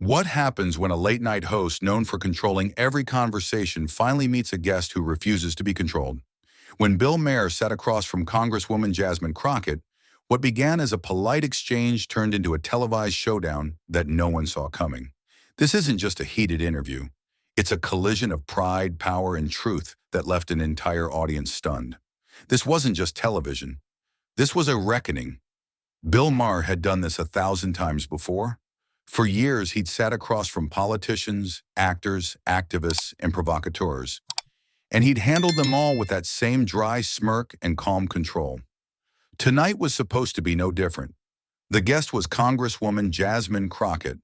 What happens when a late-night host known for controlling every conversation finally meets a guest who refuses to be controlled? When Bill Maher sat across from Congresswoman Jasmine Crockett, what began as a polite exchange turned into a televised showdown that no one saw coming. This isn't just a heated interview. It's a collision of pride, power, and truth that left an entire audience stunned. This wasn't just television. This was a reckoning. Bill Maher had done this 1,000 times before. For years, he'd sat across from politicians, actors, activists, and provocateurs, and he'd handled them all with that same dry smirk and calm control. Tonight was supposed to be no different. The guest was Congresswoman Jasmine Crockett,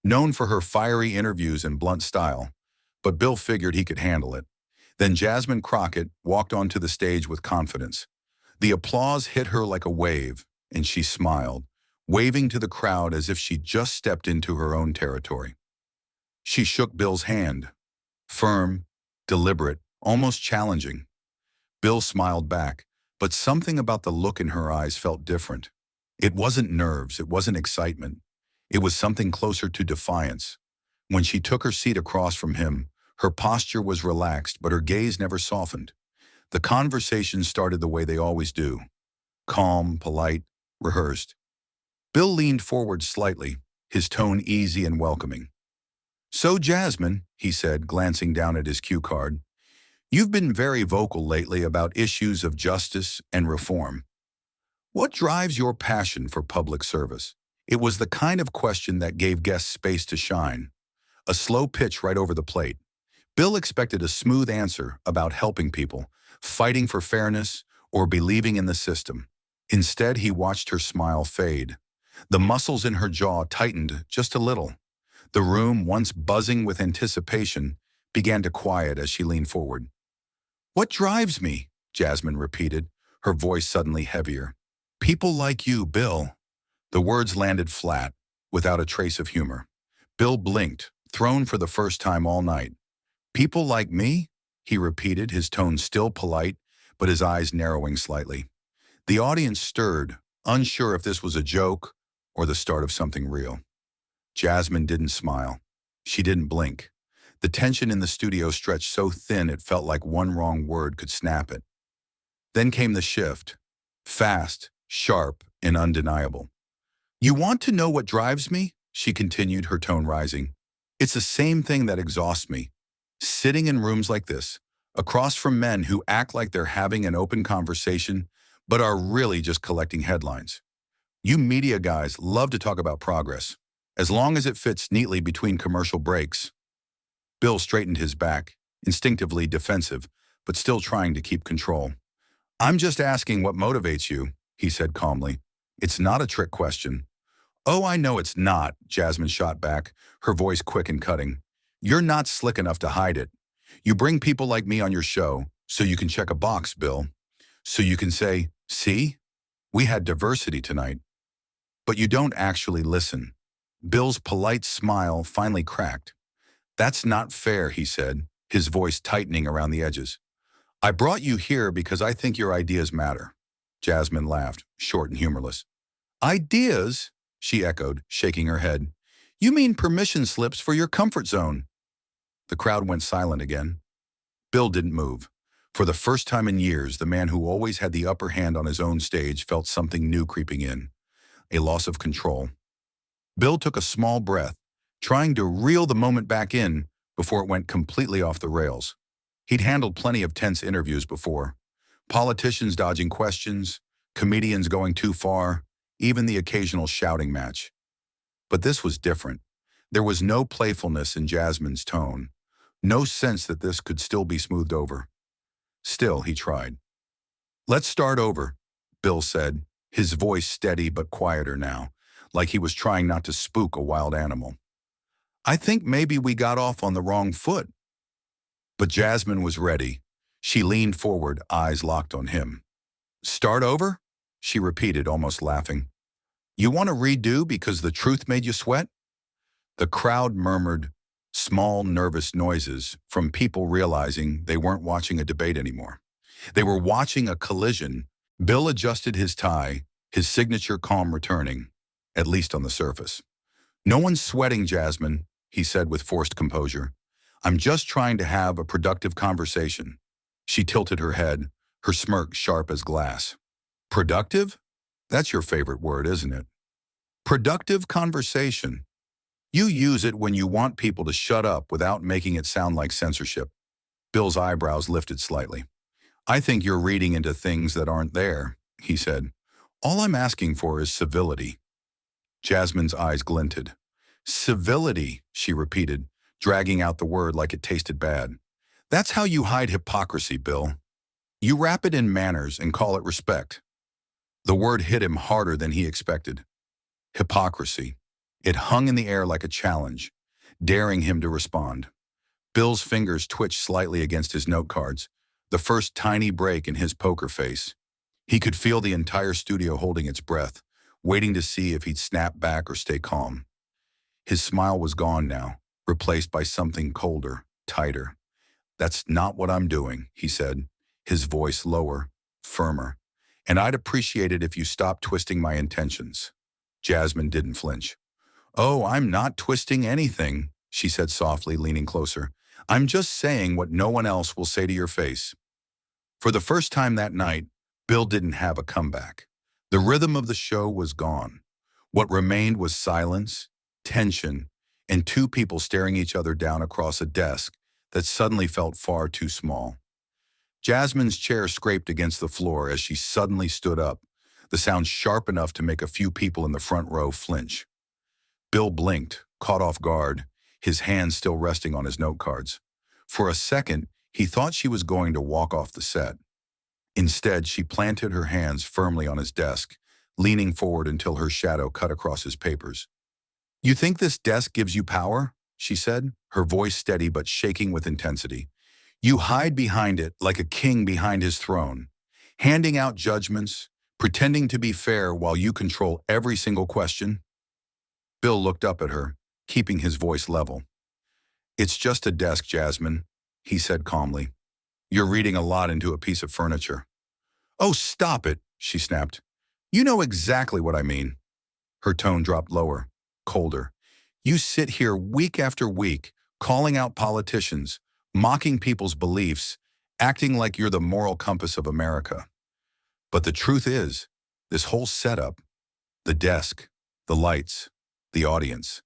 known for her fiery interviews and blunt style, but Bill figured he could handle it. Then Jasmine Crockett walked onto the stage with confidence. The applause hit her like a wave, and she smiled, waving to the crowd as if she'd just stepped into her own territory. She shook Bill's hand, firm, deliberate, almost challenging. Bill smiled back, but something about the look in her eyes felt different. It wasn't nerves, it wasn't excitement. It was something closer to defiance. When she took her seat across from him, her posture was relaxed, but her gaze never softened. The conversation started the way they always do. Calm, polite, rehearsed. Bill leaned forward slightly, his tone easy and welcoming. "So, Jasmine," he said, glancing down at his cue card, "you've been very vocal lately about issues of justice and reform. What drives your passion for public service?" It was the kind of question that gave guests space to shine. A slow pitch right over the plate. Bill expected a smooth answer about helping people, fighting for fairness, or believing in the system. Instead, he watched her smile fade. The muscles in her jaw tightened just a little. The room, once buzzing with anticipation, began to quiet as she leaned forward. "What drives me?" Jasmine repeated, her voice suddenly heavier. "People like you, Bill." The words landed flat, without a trace of humor. Bill blinked, thrown for the first time all night. "People like me?" he repeated, his tone still polite, but his eyes narrowing slightly. The audience stirred, unsure if this was a joke or the start of something real. Jasmine didn't smile. She didn't blink. The tension in the studio stretched so thin it felt like one wrong word could snap it. Then came the shift. Fast, sharp, and undeniable. "You want to know what drives me?" she continued, her tone rising. "It's the same thing that exhausts me. Sitting in rooms like this, across from men who act like they're having an open conversation, but are really just collecting headlines. You media guys love to talk about progress, as long as it fits neatly between commercial breaks." Bill straightened his back, instinctively defensive, but still trying to keep control. "I'm just asking what motivates you," he said calmly. "It's not a trick question." "Oh, I know it's not," Jasmine shot back, her voice quick and cutting. "You're not slick enough to hide it. You bring people like me on your show so you can check a box, Bill. So you can say, 'See, we had diversity tonight.' But you don't actually listen." Bill's polite smile finally cracked. "That's not fair," he said, his voice tightening around the edges. "I brought you here because I think your ideas matter." Jasmine laughed, short and humorless. "Ideas?" she echoed, shaking her head. "You mean permission slips for your comfort zone?" The crowd went silent again. Bill didn't move. For the first time in years, the man who always had the upper hand on his own stage felt something new creeping in. A loss of control. Bill took a small breath, trying to reel the moment back in before it went completely off the rails. He'd handled plenty of tense interviews before. Politicians dodging questions, comedians going too far, even the occasional shouting match. But this was different. There was no playfulness in Jasmine's tone, no sense that this could still be smoothed over. Still, he tried. "Let's start over," Bill said, his voice steady but quieter now, like he was trying not to spook a wild animal. "I think maybe we got off on the wrong foot." But Jasmine was ready. She leaned forward, eyes locked on him. "Start over?" she repeated, almost laughing. "You want to redo because the truth made you sweat?" The crowd murmured, small, nervous noises from people realizing they weren't watching a debate anymore. They were watching a collision. Bill adjusted his tie, his signature calm returning, at least on the surface. "No one's sweating, Jasmine," he said with forced composure. "I'm just trying to have a productive conversation." She tilted her head, her smirk sharp as glass. "Productive? That's your favorite word, isn't it? Productive conversation. You use it when you want people to shut up without making it sound like censorship." Bill's eyebrows lifted slightly. "I think you're reading into things that aren't there," he said. "All I'm asking for is civility." Jasmine's eyes glinted. "Civility," she repeated, dragging out the word like it tasted bad. "That's how you hide hypocrisy, Bill. You wrap it in manners and call it respect." The word hit him harder than he expected. Hypocrisy. It hung in the air like a challenge, daring him to respond. Bill's fingers twitched slightly against his note cards, the first tiny break in his poker face. He could feel the entire studio holding its breath, waiting to see if he'd snap back or stay calm. His smile was gone now, replaced by something colder, tighter. "That's not what I'm doing," he said, his voice lower, firmer. "And I'd appreciate it if you stopped twisting my intentions." Jasmine didn't flinch. "Oh, I'm not twisting anything," she said softly, leaning closer. "I'm just saying what no one else will say to your face." For the first time that night, Bill didn't have a comeback. The rhythm of the show was gone. What remained was silence, tension, and two people staring each other down across a desk that suddenly felt far too small. Jasmine's chair scraped against the floor as she suddenly stood up, the sound sharp enough to make a few people in the front row flinch. Bill blinked, caught off guard, his hands still resting on his note cards. For a second, he thought she was going to walk off the set. Instead, she planted her hands firmly on his desk, leaning forward until her shadow cut across his papers. "You think this desk gives you power?" she said, her voice steady but shaking with intensity. "You hide behind it like a king behind his throne, handing out judgments, pretending to be fair while you control every single question." Bill looked up at her, keeping his voice level. "It's just a desk, Jasmine," he said calmly. "You're reading a lot into a piece of furniture." "Oh, stop it," she snapped. "You know exactly what I mean." Her tone dropped lower, colder. "You sit here week after week, calling out politicians, mocking people's beliefs, acting like you're the moral compass of America. But the truth is, this whole setup, the desk, the lights, the audience,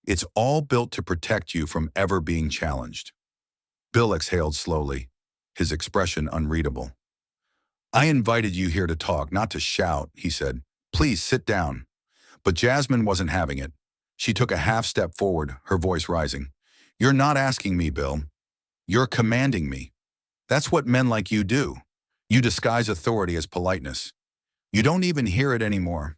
it's all built to protect you from ever being challenged." Bill exhaled slowly, his expression unreadable. "I invited you here to talk, not to shout," he said. "Please sit down." But Jasmine wasn't having it. She took a half step forward, her voice rising. "You're not asking me, Bill. You're commanding me. That's what men like you do. You disguise authority as politeness. You don't even hear it anymore."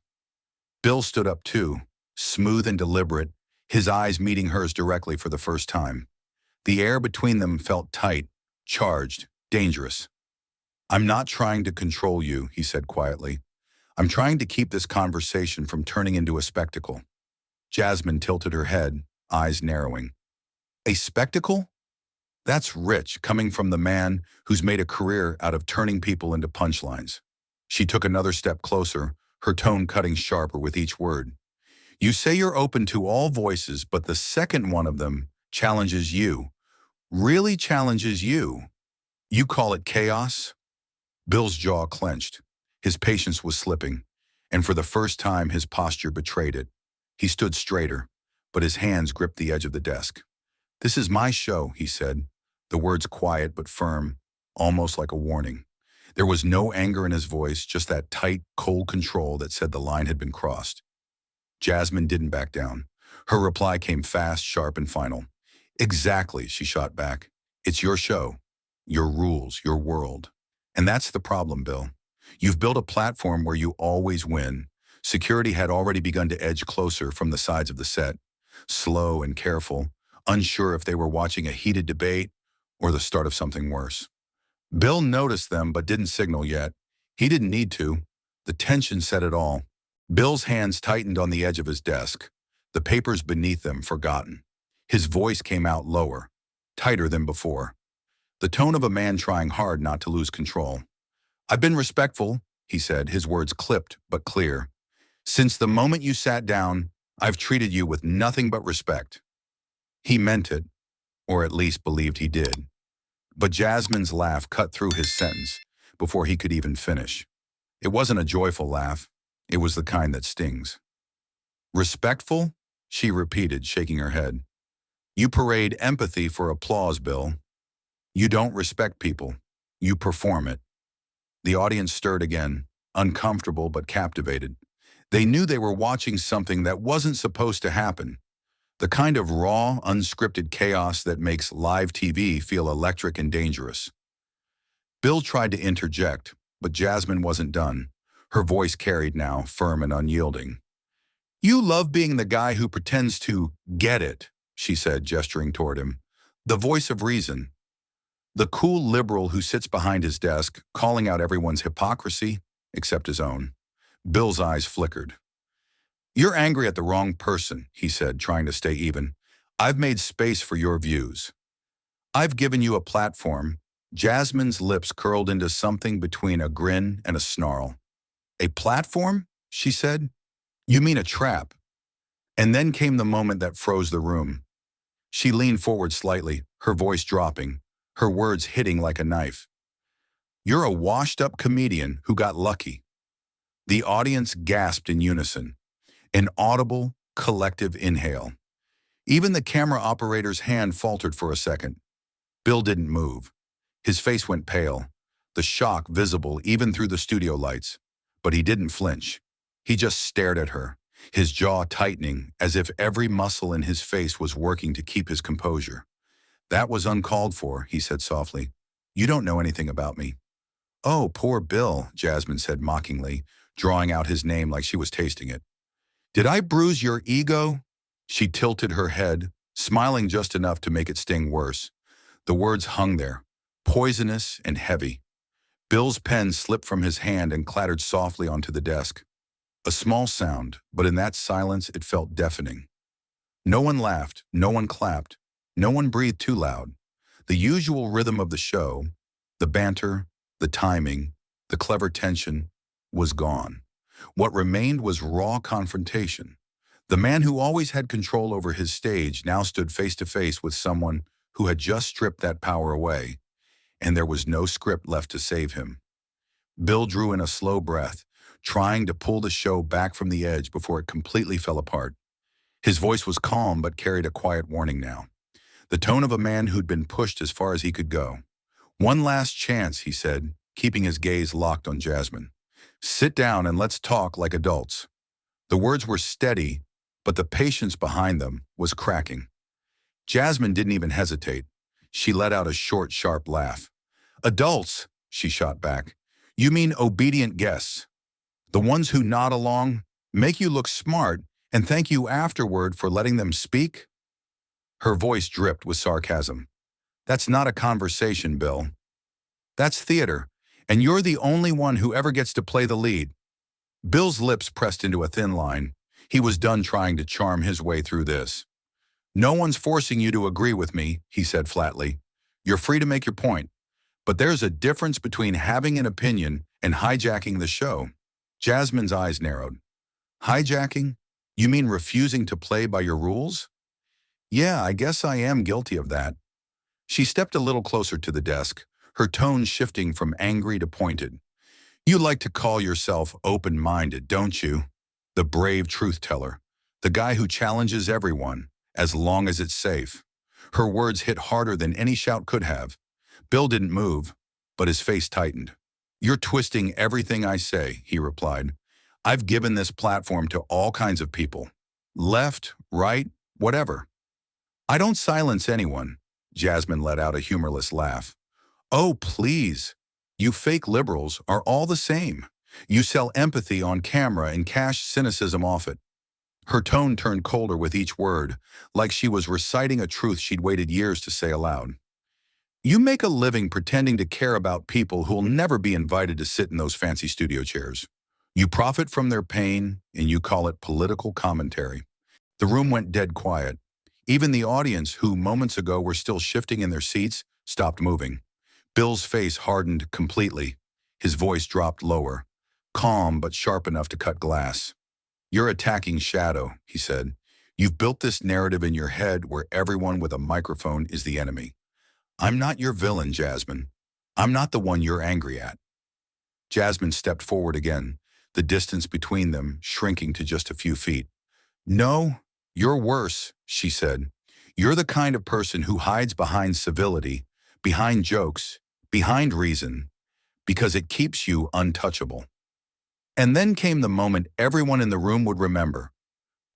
Bill stood up too, smooth and deliberate, his eyes meeting hers directly for the first time. The air between them felt tight, charged, dangerous. "I'm not trying to control you," he said quietly. "I'm trying to keep this conversation from turning into a spectacle." Jasmine tilted her head, eyes narrowing. "A spectacle? That's rich, coming from the man who's made a career out of turning people into punchlines." She took another step closer, her tone cutting sharper with each word. "You say you're open to all voices, but the second one of them challenges you. Really challenges you. You call it chaos?" Bill's jaw clenched. His patience was slipping, and for the first time his posture betrayed it. He stood straighter, but his hands gripped the edge of the desk. "This is my show," he said, the words quiet but firm, almost like a warning. There was no anger in his voice, just that tight, cold control that said the line had been crossed. Jasmine didn't back down. Her reply came fast, sharp, and final. "Exactly," she shot back. "It's your show, your rules, your world. And that's the problem, Bill. You've built a platform where you always win." Security had already begun to edge closer from the sides of the set, slow and careful, unsure if they were watching a heated debate or the start of something worse. Bill noticed them but didn't signal yet. He didn't need to. The tension said it all. Bill's hands tightened on the edge of his desk, the papers beneath them forgotten. His voice came out lower, tighter than before. The tone of a man trying hard not to lose control. "I've been respectful," he said, his words clipped but clear. "Since the moment you sat down, I've treated you with nothing but respect." He meant it, or at least believed he did. But Jasmine's laugh cut through his sentence before he could even finish. It wasn't a joyful laugh. It was the kind that stings. "Respectful?" she repeated, shaking her head. "You parade empathy for applause, Bill. You don't respect people. You perform it." The audience stirred again, uncomfortable but captivated. They knew they were watching something that wasn't supposed to happen. The kind of raw, unscripted chaos that makes live TV feel electric and dangerous. Bill tried to interject, but Jasmine wasn't done. Her voice carried now, firm and unyielding. "You love being the guy who pretends to get it," she said, gesturing toward him. "The voice of reason. The cool liberal who sits behind his desk, calling out everyone's hypocrisy, except his own." Bill's eyes flickered. "You're angry at the wrong person," he said, trying to stay even. "I've made space for your views. I've given you a platform." Jasmine's lips curled into something between a grin and a snarl. "A platform?" she said. "You mean a trap?" And then came the moment that froze the room. She leaned forward slightly, her voice dropping, her words hitting like a knife. "You're a washed-up comedian who got lucky." The audience gasped in unison, an audible, collective inhale. Even the camera operator's hand faltered for a second. Bill didn't move. His face went pale, the shock visible even through the studio lights. But he didn't flinch. He just stared at her, his jaw tightening as if every muscle in his face was working to keep his composure. "That was uncalled for," he said softly. "You don't know anything about me." "Oh, poor Bill," Jasmine said mockingly, drawing out his name like she was tasting it. "Did I bruise your ego?" She tilted her head, smiling just enough to make it sting worse. The words hung there, poisonous and heavy. Bill's pen slipped from his hand and clattered softly onto the desk. A small sound, but in that silence it felt deafening. No one laughed, no one clapped, no one breathed too loud. The usual rhythm of the show, the banter, the timing, the clever tension, was gone. What remained was raw confrontation. The man who always had control over his stage now stood face to face with someone who had just stripped that power away, and there was no script left to save him. Bill drew in a slow breath, trying to pull the show back from the edge before it completely fell apart. His voice was calm but carried a quiet warning now, the tone of a man who'd been pushed as far as he could go. "One last chance," he said, keeping his gaze locked on Jasmine. "Sit down and let's talk like adults." The words were steady, but the patience behind them was cracking. Jasmine didn't even hesitate. She let out a short, sharp laugh. "Adults," she shot back. "You mean obedient guests. The ones who nod along, make you look smart, and thank you afterward for letting them speak?" Her voice dripped with sarcasm. "That's not a conversation, Bill. That's theater, and you're the only one who ever gets to play the lead." Bill's lips pressed into a thin line. He was done trying to charm his way through this. "No one's forcing you to agree with me," he said flatly. "You're free to make your point. But there's a difference between having an opinion and hijacking the show." Jasmine's eyes narrowed. "Hijacking? You mean refusing to play by your rules?" "Yeah, I guess I am guilty of that." She stepped a little closer to the desk, her tone shifting from angry to pointed. "You like to call yourself open-minded, don't you? The brave truth-teller, the guy who challenges everyone, as long as it's safe." Her words hit harder than any shout could have. Bill didn't move, but his face tightened. "You're twisting everything I say," he replied. "I've given this platform to all kinds of people. Left, right, whatever." "I don't silence anyone." Jasmine let out a humorless laugh. "Oh, please. You fake liberals are all the same. You sell empathy on camera and cash cynicism off it." Her tone turned colder with each word, like she was reciting a truth she'd waited years to say aloud. "You make a living pretending to care about people who'll never be invited to sit in those fancy studio chairs. You profit from their pain, and you call it political commentary." The room went dead quiet. Even the audience, who moments ago were still shifting in their seats, stopped moving. Bill's face hardened completely. His voice dropped lower, calm but sharp enough to cut glass. "You're attacking shadow," he said. "You've built this narrative in your head where everyone with a microphone is the enemy. I'm not your villain, Jasmine. I'm not the one you're angry at." Jasmine stepped forward again, the distance between them shrinking to just a few feet. "No, you're worse," she said. "You're the kind of person who hides behind civility, behind jokes, behind reason, because it keeps you untouchable." And then came the moment everyone in the room would remember,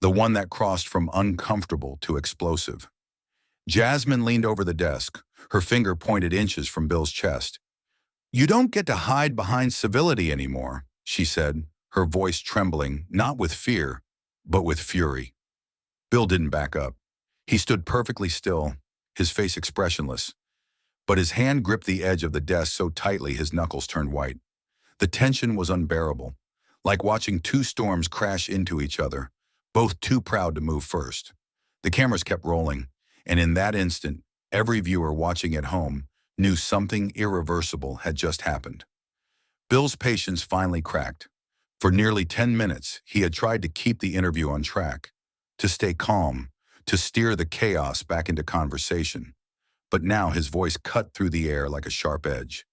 the one that crossed from uncomfortable to explosive. Jasmine leaned over the desk, her finger pointed inches from Bill's chest. "You don't get to hide behind civility anymore," she said, her voice trembling, not with fear, but with fury. Bill didn't back up. He stood perfectly still, his face expressionless, but his hand gripped the edge of the desk so tightly his knuckles turned white. The tension was unbearable, like watching two storms crash into each other, both too proud to move first. The cameras kept rolling, and in that instant, every viewer watching at home knew something irreversible had just happened. Bill's patience finally cracked. For nearly 10 minutes, he had tried to keep the interview on track, to stay calm, to steer the chaos back into conversation. But now his voice cut through the air like a sharp edge.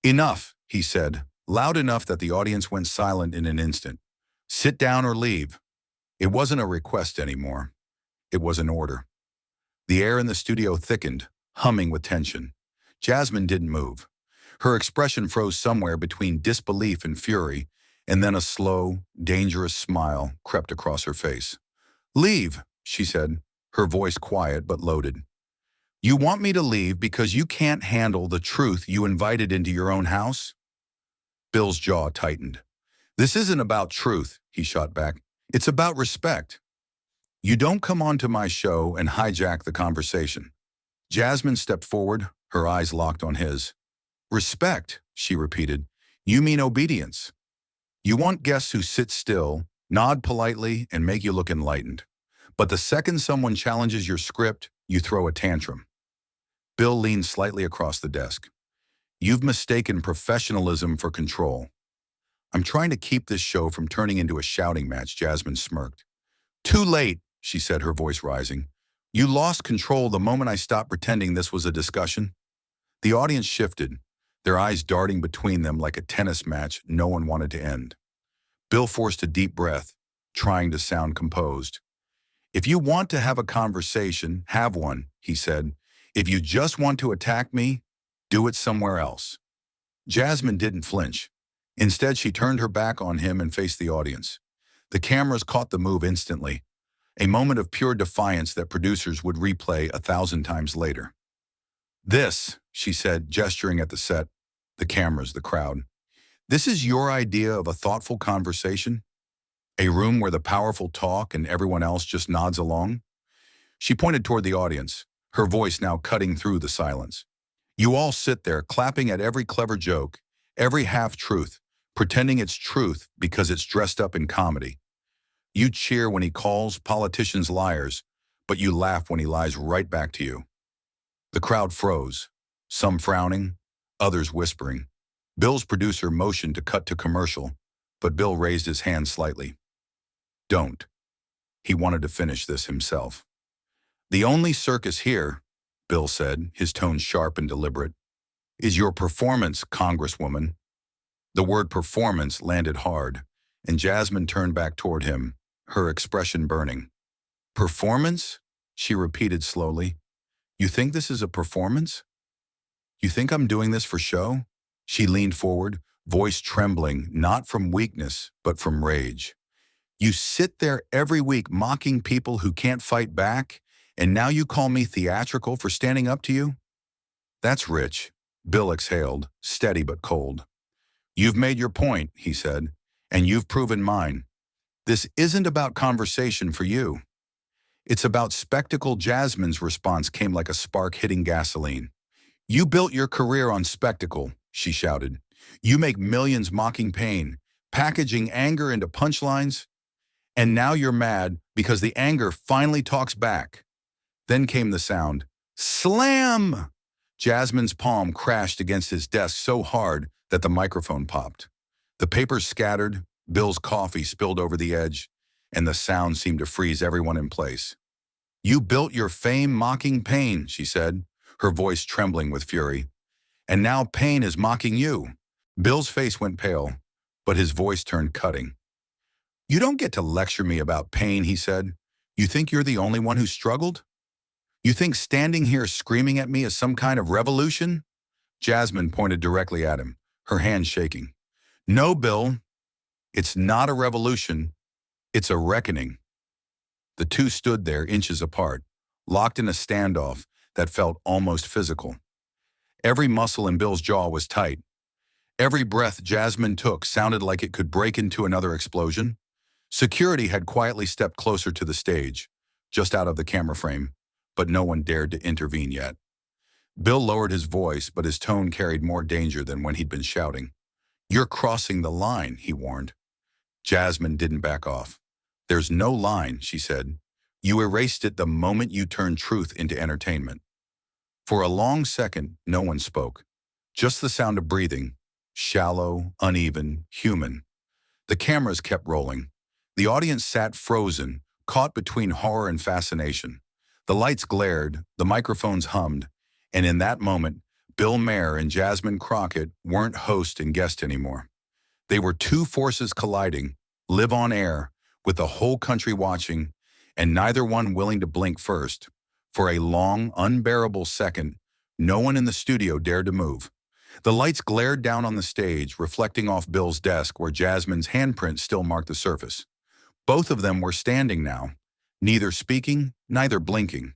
"Enough," he said, loud enough that the audience went silent in an instant. "Sit down or leave." It wasn't a request anymore. It was an order. The air in the studio thickened, humming with tension. Jasmine didn't move. Her expression froze somewhere between disbelief and fury, and then a slow, dangerous smile crept across her face. "Leave," she said, her voice quiet but loaded. "You want me to leave because you can't handle the truth you invited into your own house?" Bill's jaw tightened. "This isn't about truth," he shot back. "It's about respect. You don't come onto my show and hijack the conversation." Jasmine stepped forward, her eyes locked on his. "Respect," she repeated. "You mean obedience. You want guests who sit still, nod politely, and make you look enlightened. But the second someone challenges your script, you throw a tantrum." Bill leaned slightly across the desk. "You've mistaken professionalism for control." "I'm trying to keep this show from turning into a shouting match," Jasmine smirked. "Too late," she said, her voice rising. "You lost control the moment I stopped pretending this was a discussion." The audience shifted, their eyes darting between them like a tennis match no one wanted to end. Bill forced a deep breath, trying to sound composed. "If you want to have a conversation, have one," he said. "If you just want to attack me, do it somewhere else." Jasmine didn't flinch. Instead, she turned her back on him and faced the audience. The cameras caught the move instantly, a moment of pure defiance that producers would replay 1,000 times later. "This," she said, gesturing at the set, the cameras, the crowd. "This is your idea of a thoughtful conversation? A room where the powerful talk and everyone else just nods along?" She pointed toward the audience, her voice now cutting through the silence. "You all sit there clapping at every clever joke, every half-truth, pretending it's truth because it's dressed up in comedy. You cheer when he calls politicians liars, but you laugh when he lies right back to you." The crowd froze, some frowning, others whispering. Bill's producer motioned to cut to commercial, but Bill raised his hand slightly. "Don't." He wanted to finish this himself. "The only circus here," Bill said, his tone sharp and deliberate, "is your performance, Congresswoman." The word performance landed hard, and Jasmine turned back toward him, her expression burning. "Performance?" she repeated slowly. "You think this is a performance? You think I'm doing this for show?" She leaned forward, voice trembling, not from weakness, but from rage. "You sit there every week mocking people who can't fight back, and now you call me theatrical for standing up to you?" "That's rich," Bill exhaled, steady but cold. "You've made your point," he said, "and you've proven mine. This isn't about conversation for you. It's about spectacle." Jasmine's response came like a spark hitting gasoline. "You built your career on spectacle," she shouted. "You make millions mocking pain, packaging anger into punchlines, and now you're mad because the anger finally talks back." Then came the sound. Slam! Jasmine's palm crashed against his desk so hard that the microphone popped. The papers scattered, Bill's coffee spilled over the edge, and the sound seemed to freeze everyone in place. "You built your fame mocking pain," she said, her voice trembling with fury. "And now pain is mocking you." Bill's face went pale, but his voice turned cutting. "You don't get to lecture me about pain," he said. "You think you're the only one who struggled? You think standing here screaming at me is some kind of revolution?" Jasmine pointed directly at him, her hand shaking. "No, Bill, it's not a revolution. It's a reckoning." The two stood there inches apart, locked in a standoff that felt almost physical. Every muscle in Bill's jaw was tight. Every breath Jasmine took sounded like it could break into another explosion. Security had quietly stepped closer to the stage, just out of the camera frame, but no one dared to intervene yet. Bill lowered his voice, but his tone carried more danger than when he'd been shouting. "You're crossing the line," he warned. Jasmine didn't back off. "There's no line," she said. "You erased it the moment you turned truth into entertainment." For a long second, no one spoke. Just the sound of breathing, shallow, uneven, human. The cameras kept rolling. The audience sat frozen, caught between horror and fascination. The lights glared, the microphones hummed, and in that moment, Bill Maher and Jasmine Crockett weren't host and guest anymore. They were two forces colliding, live on air, with the whole country watching, and neither one willing to blink first. For a long, unbearable second, no one in the studio dared to move. The lights glared down on the stage, reflecting off Bill's desk where Jasmine's handprint still marked the surface. Both of them were standing now, neither speaking, neither blinking.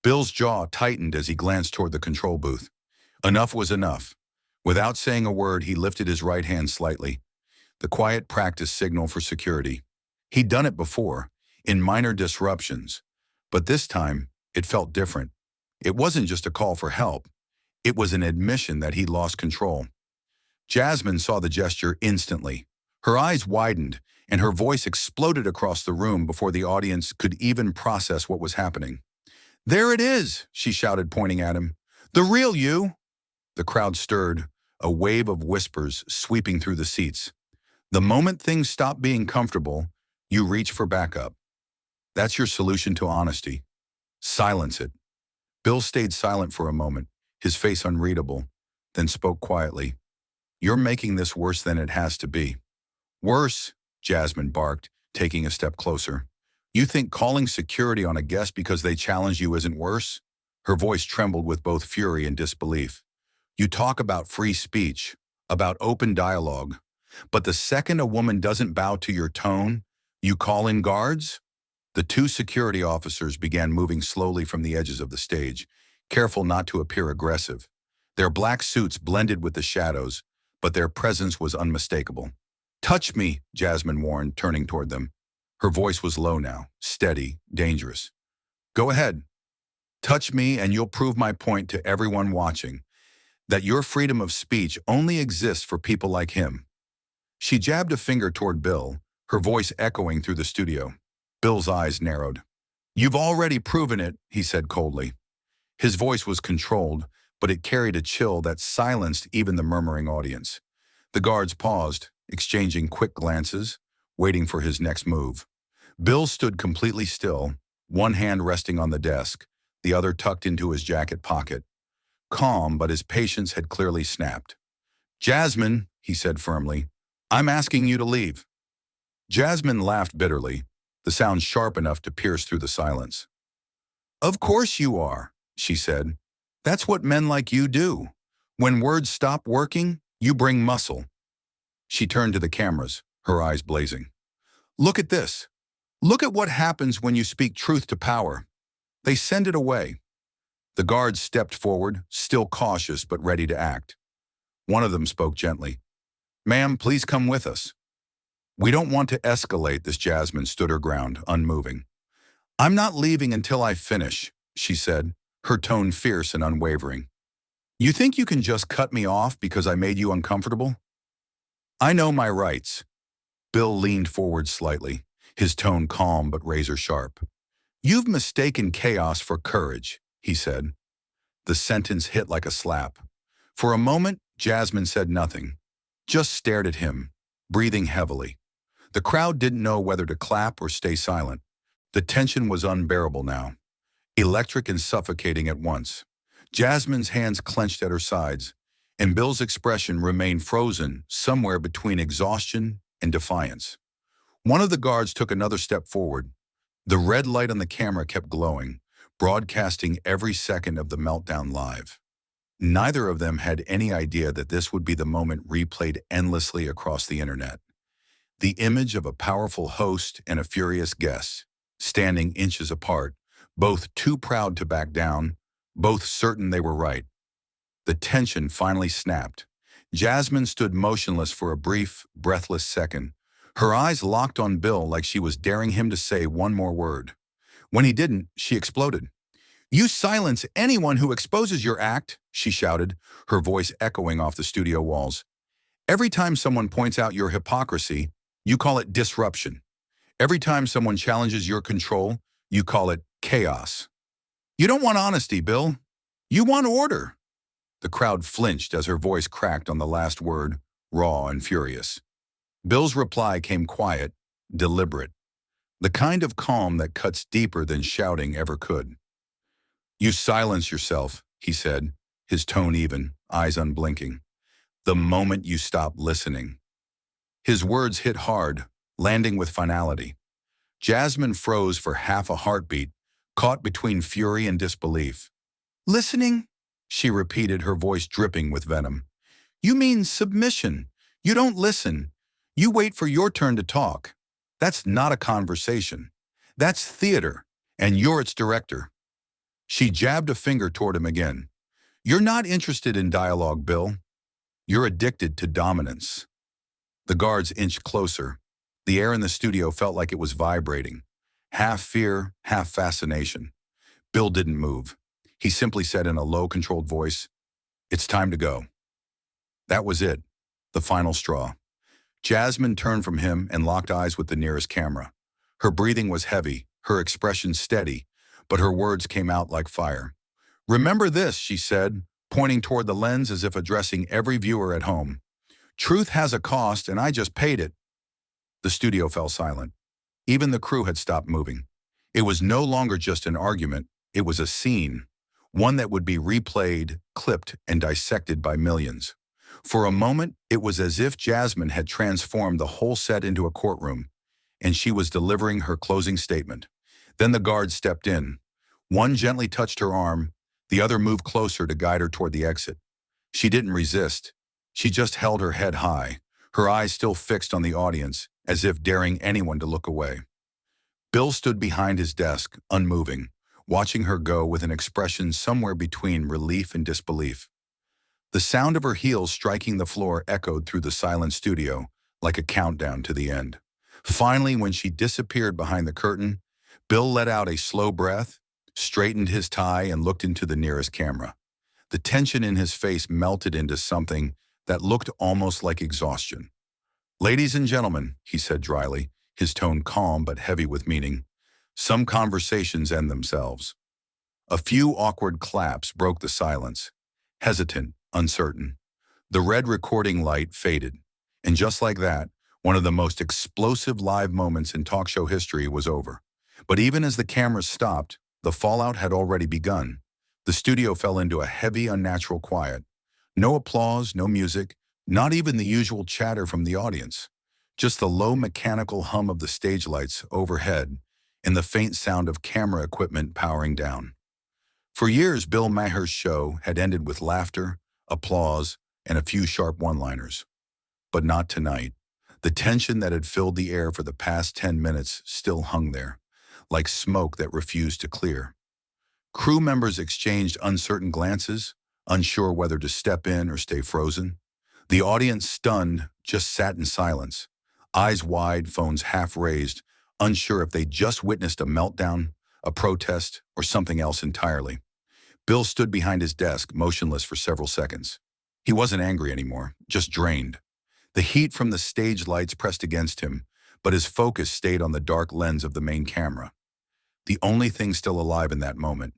Bill's jaw tightened as he glanced toward the control booth. Enough was enough. Without saying a word, he lifted his right hand slightly, the quiet practice signal for security. He'd done it before, in minor disruptions, but this time, it felt different. It wasn't just a call for help. It was an admission that he'd lost control. Jasmine saw the gesture instantly. Her eyes widened, and her voice exploded across the room before the audience could even process what was happening. "There it is," she shouted, pointing at him. "The real you." The crowd stirred, a wave of whispers sweeping through the seats. The moment things stop being comfortable, you reach for backup. That's your solution to honesty. Silence it. Bill stayed silent for a moment, his face unreadable, then spoke quietly. "You're making this worse than it has to be." "Worse?" Jasmine barked, taking a step closer. "You think calling security on a guest because they challenge you isn't worse?" Her voice trembled with both fury and disbelief. "You talk about free speech, about open dialogue, but the second a woman doesn't bow to your tone, you call in guards?" The two security officers began moving slowly from the edges of the stage, careful not to appear aggressive. Their black suits blended with the shadows, but their presence was unmistakable. "Touch me," Jasmine warned, turning toward them. Her voice was low now, steady, dangerous. "Go ahead. Touch me and you'll prove my point to everyone watching, that your freedom of speech only exists for people like him." She jabbed a finger toward Bill, her voice echoing through the studio. Bill's eyes narrowed. "You've already proven it," he said coldly. His voice was controlled, but it carried a chill that silenced even the murmuring audience. The guards paused, exchanging quick glances, waiting for his next move. Bill stood completely still, one hand resting on the desk, the other tucked into his jacket pocket. Calm, but his patience had clearly snapped. "Jasmine," he said firmly, "I'm asking you to leave." Jasmine laughed bitterly, the sound sharp enough to pierce through the silence. "Of course you are," she said. "That's what men like you do. When words stop working, you bring muscle." She turned to the cameras, her eyes blazing. "Look at this. Look at what happens when you speak truth to power. They send it away." The guards stepped forward, still cautious but ready to act. One of them spoke gently. "Ma'am, please come with us." "We don't want to escalate," this Jasmine stood her ground, unmoving. "I'm not leaving until I finish," she said, her tone fierce and unwavering. "You think you can just cut me off because I made you uncomfortable?" "I know my rights." Bill leaned forward slightly, his tone calm but razor sharp. "You've mistaken chaos for courage," he said. The sentence hit like a slap. For a moment, Jasmine said nothing, just stared at him, breathing heavily. The crowd didn't know whether to clap or stay silent. The tension was unbearable now, electric and suffocating at once. Jasmine's hands clenched at her sides, and Bill's expression remained frozen somewhere between exhaustion and defiance. One of the guards took another step forward. The red light on the camera kept glowing, broadcasting every second of the meltdown live. Neither of them had any idea that this would be the moment replayed endlessly across the internet. The image of a powerful host and a furious guest, standing inches apart, both too proud to back down, both certain they were right. The tension finally snapped. Jasmine stood motionless for a brief, breathless second, her eyes locked on Bill like she was daring him to say one more word. When he didn't, she exploded. "You silence anyone who exposes your act," she shouted, her voice echoing off the studio walls. "Every time someone points out your hypocrisy, you call it disruption. Every time someone challenges your control, you call it chaos. You don't want honesty, Bill. You want order." The crowd flinched as her voice cracked on the last word, raw and furious. Bill's reply came quiet, deliberate, the kind of calm that cuts deeper than shouting ever could. "You silence yourself," he said, his tone even, eyes unblinking, "the moment you stop listening." His words hit hard, landing with finality. Jasmine froze for half a heartbeat, caught between fury and disbelief. "Listening?" she repeated, her voice dripping with venom. "You mean submission. You don't listen. You wait for your turn to talk. That's not a conversation. That's theater, and you're its director." She jabbed a finger toward him again. "You're not interested in dialogue, Bill. You're addicted to dominance." The guards inched closer. The air in the studio felt like it was vibrating. Half fear, half fascination. Bill didn't move. He simply said in a low, controlled voice, "It's time to go." That was it, the final straw. Jasmine turned from him and locked eyes with the nearest camera. Her breathing was heavy, her expression steady, but her words came out like fire. "Remember this," she said, pointing toward the lens as if addressing every viewer at home. "Truth has a cost, and I just paid it." The studio fell silent. Even the crew had stopped moving. It was no longer just an argument, it was a scene, one that would be replayed, clipped, and dissected by millions. For a moment, it was as if Jasmine had transformed the whole set into a courtroom, and she was delivering her closing statement. Then the guards stepped in. One gently touched her arm, the other moved closer to guide her toward the exit. She didn't resist. She just held her head high, her eyes still fixed on the audience, as if daring anyone to look away. Bill stood behind his desk, unmoving, watching her go with an expression somewhere between relief and disbelief. The sound of her heels striking the floor echoed through the silent studio, like a countdown to the end. Finally, when she disappeared behind the curtain, Bill let out a slow breath, straightened his tie, and looked into the nearest camera. The tension in his face melted into something that looked almost like exhaustion. "Ladies and gentlemen," he said dryly, his tone calm but heavy with meaning, "some conversations end themselves." A few awkward claps broke the silence, hesitant, uncertain. The red recording light faded, and just like that, one of the most explosive live moments in talk show history was over. But even as the cameras stopped, the fallout had already begun. The studio fell into a heavy, unnatural quiet. No applause, no music, not even the usual chatter from the audience. Just the low mechanical hum of the stage lights overhead and the faint sound of camera equipment powering down. For years, Bill Maher's show had ended with laughter, applause, and a few sharp one-liners. But not tonight. The tension that had filled the air for the past 10 minutes still hung there, like smoke that refused to clear. Crew members exchanged uncertain glances, unsure whether to step in or stay frozen. The audience, stunned, just sat in silence, eyes wide, phones half raised, unsure if they just witnessed a meltdown, a protest, or something else entirely. Bill stood behind his desk, motionless for several seconds. He wasn't angry anymore, just drained. The heat from the stage lights pressed against him, but his focus stayed on the dark lens of the main camera. The only thing still alive in that moment.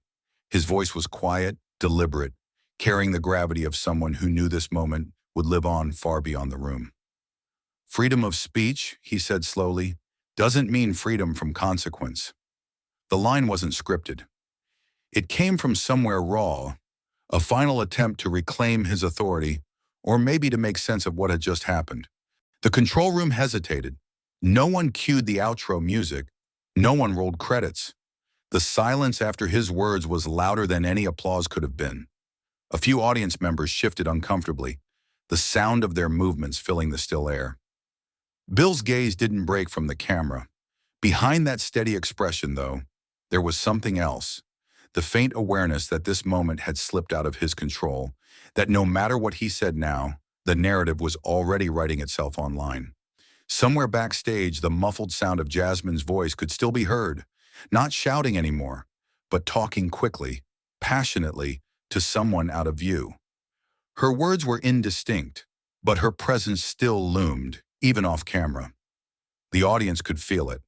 His voice was quiet, deliberate, carrying the gravity of someone who knew this moment would live on far beyond the room. Freedom of speech, he said slowly, doesn't mean freedom from consequence. The line wasn't scripted. It came from somewhere raw, a final attempt to reclaim his authority, or maybe to make sense of what had just happened. The control room hesitated. No one cued the outro music. No one rolled credits. The silence after his words was louder than any applause could have been. A few audience members shifted uncomfortably, the sound of their movements filling the still air. Bill's gaze didn't break from the camera. Behind that steady expression, though, there was something else. The faint awareness that this moment had slipped out of his control, that no matter what he said now, the narrative was already writing itself online. Somewhere backstage, the muffled sound of Jasmine's voice could still be heard, not shouting anymore, but talking quickly, passionately, to someone out of view. Her words were indistinct, but her presence still loomed, even off camera. The audience could feel it.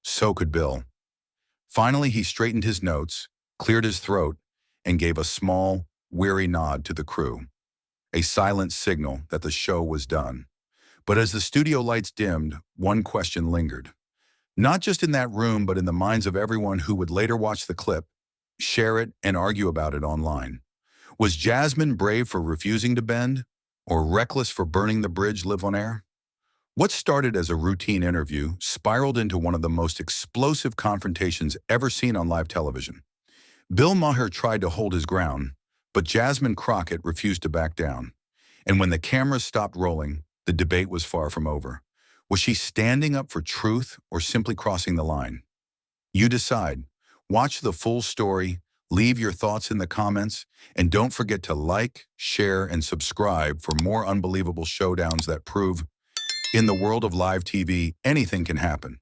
So could Bill. Finally, he straightened his notes, cleared his throat, and gave a small, weary nod to the crew, a silent signal that the show was done. But as the studio lights dimmed, one question lingered. Not just in that room, but in the minds of everyone who would later watch the clip, share it, and argue about it online. Was Jasmine brave for refusing to bend, or reckless for burning the bridge live on air? What started as a routine interview spiraled into one of the most explosive confrontations ever seen on live television. Bill Maher tried to hold his ground, but Jasmine Crockett refused to back down. And when the cameras stopped rolling, the debate was far from over. Was she standing up for truth or simply crossing the line? You decide. Watch the full story, leave your thoughts in the comments, and don't forget to like, share, and subscribe for more unbelievable showdowns that prove, in the world of live TV, anything can happen.